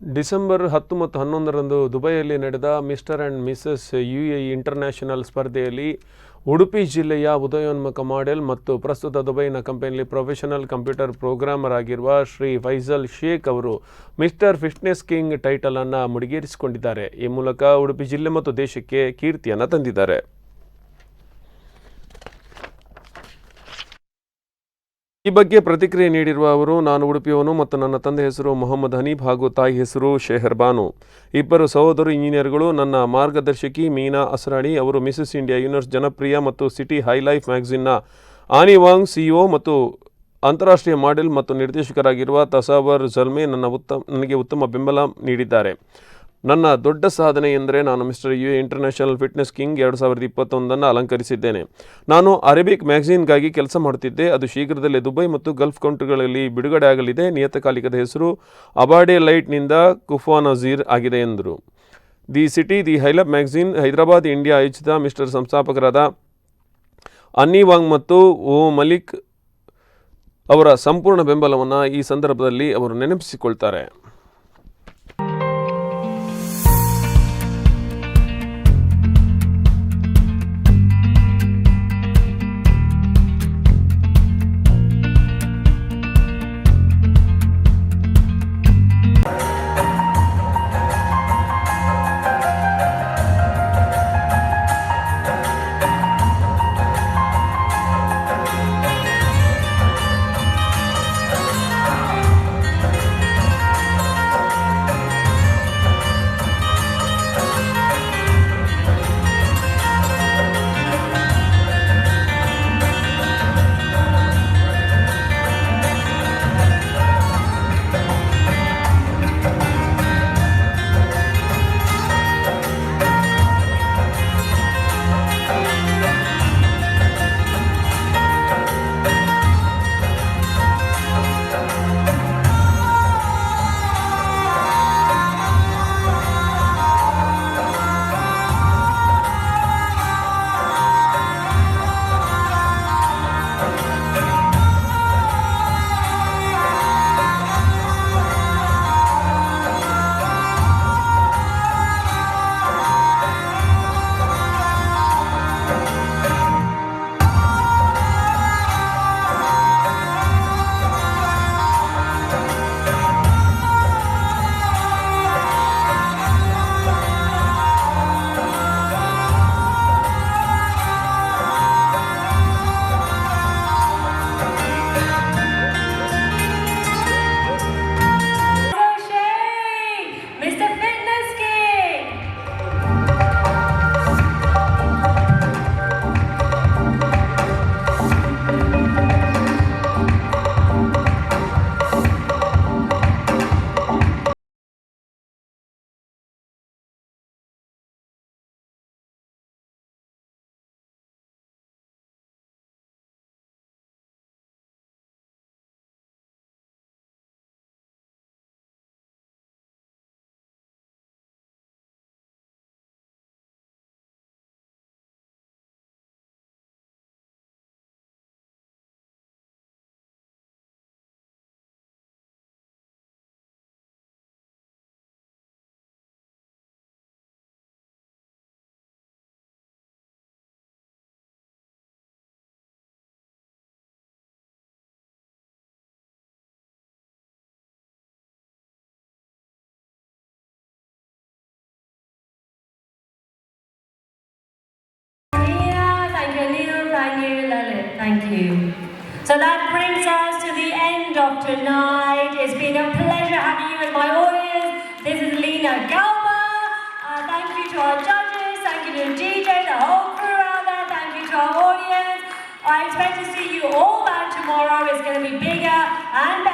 December 10 ಮತ್ತು 11ರಂದು ದುಬೈಯಲ್ಲಿ ನಡೆದ mister and Mrs UAE international ಸ್ಪರ್ಧೆಯಲ್ಲಿ ಉಡುಪಿ ಜಿಲ್ಲೆಯ ಉದಯೋನ್ಮುಖ ಮಾಡೆಲ್ ಮತ್ತು ಪ್ರಸ್ತುತ ದುಬೈನ ಕಂಪನಿಯಲ್ಲಿ ಪ್ರೊಫೆಷನಲ್ ಕಂಪ್ಯೂಟರ್ ಪ್ರೋಗ್ರಾಮರ್ ಆಗಿರುವ ಶ್ರೀ ಫೈಜಲ್ ಶೇಖ್ ಅವರು ಮಿಸ್ಟರ್ ಫಿಟ್ನೆಸ್ ಕಿಂಗ್ ಟೈಟಲನ್ನು ಮುಡಿಗೇರಿಸಿಕೊಂಡಿದ್ದಾರೆ. ಈ ಮೂಲಕ ಉಡುಪಿ ಜಿಲ್ಲೆ ಮತ್ತು ದೇಶಕ್ಕೆ ಕೀರ್ತಿಯನ್ನು ತಂದಿದ್ದಾರೆ. ಈ ಬಗ್ಗೆ ಪ್ರತಿಕ್ರಿಯೆ ನೀಡಿರುವ ಅವರು, ನಾನು ಉಡುಪಿಯವನು ಮತ್ತು ನನ್ನ ತಂದೆ ಹೆಸರು ಮೊಹಮ್ಮದ್ ಹನೀಫ್ ಹಾಗೂ ತಾಯಿ ಹೆಸರು ಶೆಹರ್ ಬಾನು. ಇಬ್ಬರು ಸಹೋದರು ಇಂಜಿನಿಯರ್ಗಳು. ನನ್ನ ಮಾರ್ಗದರ್ಶಕಿ ಮೀನಾ ಅಸ್ರಾಣಿ ಅವರು ಮಿಸಸ್ ಇಂಡಿಯಾ ಯೂನಿವರ್ಸ್ ಜನಪ್ರಿಯ ಮತ್ತು ಸಿಟಿ ಹೈ ಲೈಫ್ ಮ್ಯಾಗಝಿನ್ನ ಆನಿ ವಾಂಗ್ CEO ಮತ್ತು ಅಂತಾರಾಷ್ಟ್ರೀಯ ಮಾಡೆಲ್ ಮತ್ತು ನಿರ್ದೇಶಕರಾಗಿರುವ ತಸಾವರ್ ಜಲ್ಮೈ ನನಗೆ ಉತ್ತಮ ಬೆಂಬಲ ನೀಡಿದ್ದಾರೆ. ನನ್ನ ದೊಡ್ಡ ಸಾಧನೆ ಎಂದರೆ ನಾನು mister UAE international fitness king 2021 ಅಲಂಕರಿಸಿದ್ದೇನೆ. ನಾನು ಅರೇಬಿಕ್ ಮ್ಯಾಗಝೀನ್ಗಾಗಿ ಕೆಲಸ ಮಾಡುತ್ತಿದ್ದೆ. ಅದು ಶೀಘ್ರದಲ್ಲೇ ದುಬೈ ಮತ್ತು ಗಲ್ಫ್ ಕಂಟ್ರಿಗಳಲ್ಲಿ ಬಿಡುಗಡೆ ಆಗಲಿದೆ. ನಿಯತಕಾಲಿಕದ ಹೆಸರು ಅಬಾಡೆ ಲೈಟ್ನಿಂದ ಕುಫಾ ನಜೀರ್ ಆಗಿದೆ ಎಂದರು. ದಿ ಸಿಟಿ ದಿ ಹೈಲಬ್ ಮ್ಯಾಗಝೀನ್ ಹೈದರಾಬಾದ್ ಇಂಡಿಯಾ ಆಯೋಜಿತ ಮಿಸ್ಟರ್ ಸಂಸ್ಥಾಪಕರಾದ ಅನ್ನಿ ವಾಂಗ್ ಮತ್ತು ಓ ಮಲಿಕ್ ಅವರ ಸಂಪೂರ್ಣ ಬೆಂಬಲವನ್ನು ಈ ಸಂದರ್ಭದಲ್ಲಿ ಅವರು ನೆನಪಿಸಿಕೊಳ್ತಾರೆ. Thank you. So that brings us to the end of tonight. It's been a pleasure having you as my audience. This is Lena Galma. Thank you to our judges. Thank you to DJ, the whole crew out there. Thank you to our audience. I expect to see you all back tomorrow. It's going to be bigger and better.